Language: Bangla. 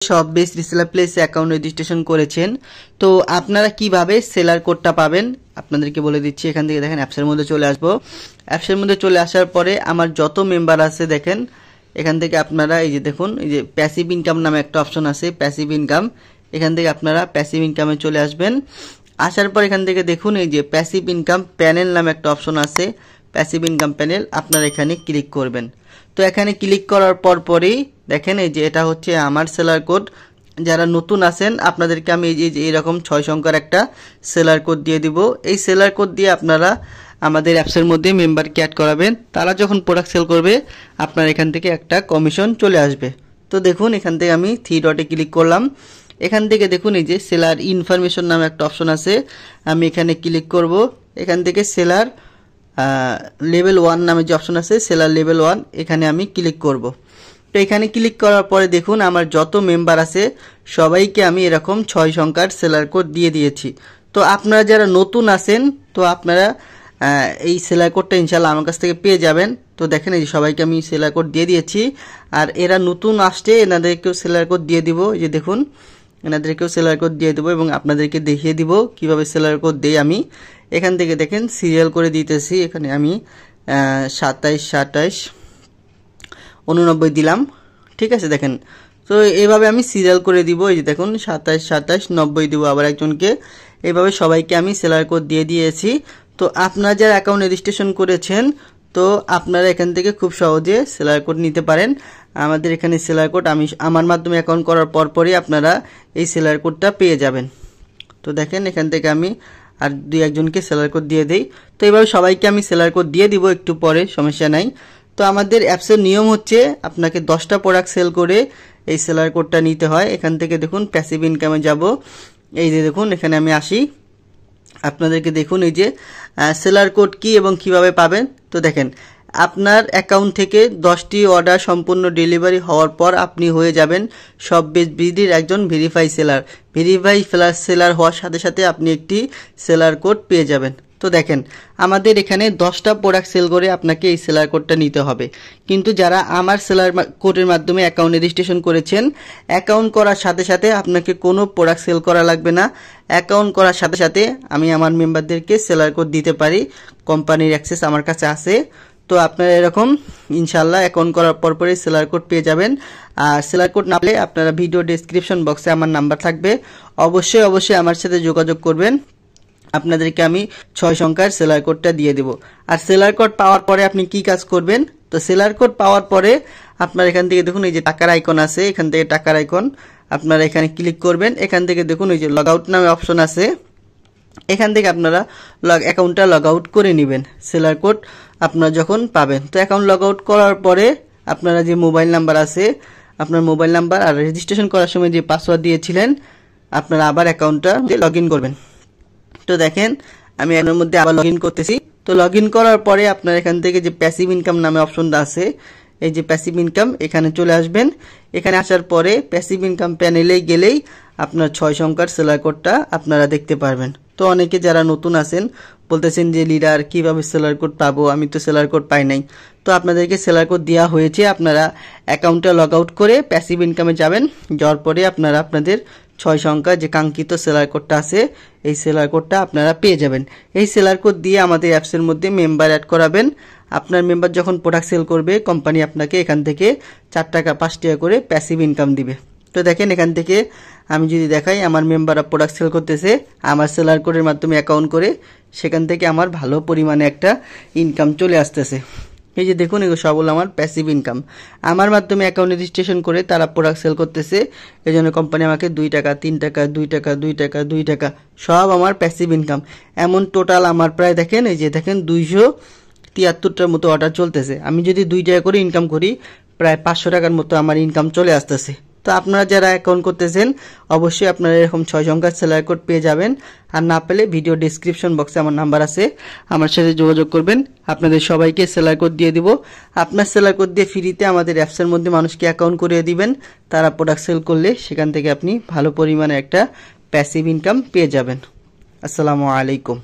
সব base reseller place account registration করেছেন, তো আপনারা কিভাবে সেলার কোডটা পাবেন আপনাদেরকে বলে দিচ্ছি। এখান থেকে দেখেন অ্যাপসের মধ্যে চলে আসবো। অ্যাপসের মধ্যে চলে আসার পরে আমার যত মেম্বার আছে দেখেন এখান থেকে আপনারা এই যে দেখুন এই যে প্যাসিভ ইনকাম নামে একটা অপশন আছে, প্যাসিভ ইনকাম। এখান থেকে আপনারা প্যাসিভ ইনকামে চলে আসবেন। আসার পর এখান থেকে দেখুন এই যে প্যাসিভ ইনকাম প্যানেল নামে একটা অপশন আছে, প্যাসিভ ইনকাম প্যানেল, আপনারা এখানে ক্লিক করবেন। তো এখানে ক্লিক করার পরেই দেখেন এই যে এটা হচ্ছে আমার সেলার কোড। যারা নতুন আছেন আপনাদেরকে আমি এই যে এরকম 6 সংখ্যার একটা সেলার কোড দিয়ে দিব। এই সেলার কোড দিয়ে আপনারা আমাদের অ্যাপসের মধ্যে মেম্বারকে অ্যাড করাবেন। তারা যখন প্রোডাক্ট সেল করবে আপনার এখান থেকে একটা কমিশন চলে আসবে। তো দেখুন এখান থেকে আমি 3 ডটে ক্লিক করলাম। এখান থেকে দেখুন এই যে সেলার ইনফরমেশন নামে একটা অপশন আছে, আমি এখানে ক্লিক করব। এখান থেকে সেলার লেভেল 1 নামে যে অপশন আছে সেলার লেভেল 1, এখানে আমি ক্লিক করব। তো এখানে ক্লিক করার পরে দেখুন আমার যত মেম্বার আছে সবাইকে আমি এরকম 6 সংখ্যার সেলার কোড দিয়ে দিয়েছি। তো আপনারা যারা নতুন আছেন তো আপনারা এই সেলার কোডটা ইনশাল্লাহ আমার কাছ থেকে পেয়ে যাবেন। তো দেখেন এই যে সবাইকে আমি সেলার কোড দিয়ে দিয়েছি। আর এরা নতুন আসছে এনাদেরকেও সেলার কোড দিয়ে দিব। এই যে দেখুন এনাদেরকেও সেলার কোড দিয়ে দেবো এবং আপনাদেরকে দেখিয়ে দিব কিভাবে সেলার কোড দেই আমি। এখান থেকে দেখেন সিরিয়াল করে দিতেছি। এখানে আমি 27, 28, 89 দিলাম, ঠিক আছে। দেখেন তো এইভাবে আমি সিরিয়াল করে দিব। এই যে দেখুন 27, 27, 90 দিব আবার একজনকে। এইভাবে সবাইকে আমি সেলার কোড দিয়ে দিয়েছি। তো আপনারা যারা অ্যাকাউন্ট রেজিস্ট্রেশন করেছেন তো আপনারা এখান থেকে খুব সহজে সেলার কোড নিতে পারেন। আমাদের এখানে সেলার কোড আমি আমার মাধ্যমে অ্যাকাউন্ট করার পরই আপনারা এই সেলার কোডটা পেয়ে যাবেন। তো দেখেন এখান থেকে আমি আর 2-1জনকে সেলার কোড দিয়ে দেই। তো এইভাবে সবাইকে আমি সেলার কোড দিয়ে দিব একটু পরে, সমস্যা নাই। তো আমাদের অ্যাপসের নিয়ম হচ্ছে আপনাকে 10টা প্রোডাক্ট সেল করে এই সেলার কোডটা নিতে হয়। এখান থেকে দেখুন প্যাসিভ ইনকামে যাব। এই যে দেখুন এখানে আমি আসি, আপনাদেরকে দেখুন এই যে সেলার কোড কি এবং কিভাবে পাবেন। তো দেখেন আপনার অ্যাকাউন্ট থেকে 10টি অর্ডার সম্পূর্ণ ডেলিভারি হওয়ার পর আপনি হয়ে যাবেন সব বেস বিডির একজন ভেরিফাই সেলার। ভেরিফাই সেলার হওয়ার সাথে সাথে আপনি একটি সেলার কোড পেয়ে যাবেন। তো দেখেন আমাদের এখানে 10টা প্রোডাক্ট সেল করে আপনাকে এই সেলার কোডটা নিতে হবে। কিন্তু যারা আমার সেলার কোডের মাধ্যমে অ্যাকাউন্ট রেজিস্ট্রেশন করেছেন, অ্যাকাউন্ট করার সাথে সাথে আপনাকে কোনো প্রোডাক্ট সেল করা লাগবে না। অ্যাকাউন্ট করার সাথে সাথে আমি আমার মেম্বারদেরকে সেলার কোড দিতে পারি, কোম্পানির অ্যাক্সেস আমার কাছে আছে। তো আপনারা এরকম ইনশাল্লাহ অ্যাকাউন্ট করার পরই সেলার কোড পেয়ে যাবেন। আর সেলার কোড না পেলে আপনারা ভিডিও ডেসক্রিপশন বক্সে আমার নাম্বার থাকবে, অবশ্যই আমার সাথে যোগাযোগ করবেন। আপনাদেরকে আমি 6 সংখ্যার সেলার কোডটা দিয়ে দেব। আর সেলার কোড পাওয়ার পরে আপনি কি কাজ করবেন? তো সেলার কোড পাওয়ার পরে আপনার এখান থেকে দেখুন এই যে টাকার আইকন আছে, এখান থেকে টাকার আইকন আপনারা এখানে ক্লিক করবেন। এখান থেকে দেখুন এই যে লগ আউট নামে অপশন আছে, এখান থেকে আপনারা অ্যাকাউন্টটা লগ আউট করে নেবেন সেলার কোড আপনারা যখন পাবেন। তো অ্যাকাউন্ট লগ আউট করার পরে আপনারা যে মোবাইল নাম্বার আছে আপনার মোবাইল নাম্বার আর রেজিস্ট্রেশন করার সময় যে পাসওয়ার্ড দিয়েছিলেন আপনারা আবার অ্যাকাউন্টটা লগ ইন করবেন। তো দেখেন আমি এর মধ্যে আবার লগ ইন করতেছি। তো লগ ইন করার পরে আপনার এখান থেকে যে প্যাসিভ ইনকাম নামে অপশনটা আছে, এই যে প্যাসিভ ইনকাম, এখানে চলে আসবেন। এখানে আসার পরে প্যাসিভ ইনকাম প্যানেলে গেলেই আপনার 6 সংখ্যার সেলার কোডটা আপনারা দেখতে পারবেন। তো অনেকে যারা নতুন আছেন বলতেছেন যে লিডার কিভাবে সেলার কোড পাবো, আমি তো সেলার কোড পাই নাই। তো আপনাদেরকে সেলার কোড দেওয়া হয়েছে, আপনারা অ্যাকাউন্টটা লগ আউট করে প্যাসিভ ইনকামে যাবেন। যাওয়ার পরে আপনারা আপনাদের 6 সংখ্যা যে কাঙ্ক্ষিত সেলার কোডটা আছে এই সেলার কোডটা আপনারা পেয়ে যাবেন। এই সেলার কোড দিয়ে আমাদের অ্যাপসের মধ্যে মেম্বার অ্যাড করাবেন। আপনার মেম্বার যখন প্রোডাক্ট সেল করবে কোম্পানি আপনাকে এখান থেকে 4 টাকা 5 টাকা করে প্যাসিভ ইনকাম দিবে। তো দেখেন এখান থেকে আমি যদি দেখাই আমার মেম্বাররা প্রোডাক্ট সেল করতেছে আমার সেলার কোডের মাধ্যমে অ্যাকাউন্ট করে, সেখান থেকে আমার ভালো পরিমাণে একটা ইনকাম চলে আসতেছে। এই যে দেখুন এগুলো সব হলো আমার প্যাসিভ ইনকাম। আমার মাধ্যমে অ্যাকাউন্ট রেজিস্ট্রেশন করে তারা প্রোডাক্ট সেল করতেছে, এই জন্য কোম্পানি আমাকে 2 টাকা 3 টাকা 2 টাকা 2 টাকা 2 টাকা সব আমার প্যাসিভ ইনকাম। এমন টোটাল আমার প্রায় দেখেন এই যে দেখেন 273টার মতো অর্ডার চলতেছে। আমি যদি 2 টাকা করে ইনকাম করি প্রায় 500 টাকার মতো আমার ইনকাম চলে আসতেছে। তো আপনারা যারা অ্যাকাউন্ট করতেছেন অবশ্যই আপনারা এরকম 6 সংখ্যার সেলার কোড পেয়ে যাবেন। আর না পেলে ভিডিও ডেসক্রিপশন বক্সে আমার নাম্বার আছে, আমার সাথে যোগাযোগ করবেন। আপনাদের সবাইকে সেলার কোড দিয়ে দিব। আপনার সেলার কোড দিয়ে ফ্রিতে আমাদের অ্যাপসের মধ্যে মানুষকে অ্যাকাউন্ট করিয়ে দিবেন। তারা প্রোডাক্ট সেল করলে সেখান থেকে আপনি ভালো পরিমাণে একটা প্যাসিভ ইনকাম পেয়ে যাবেন। আসসালামু আলাইকুম।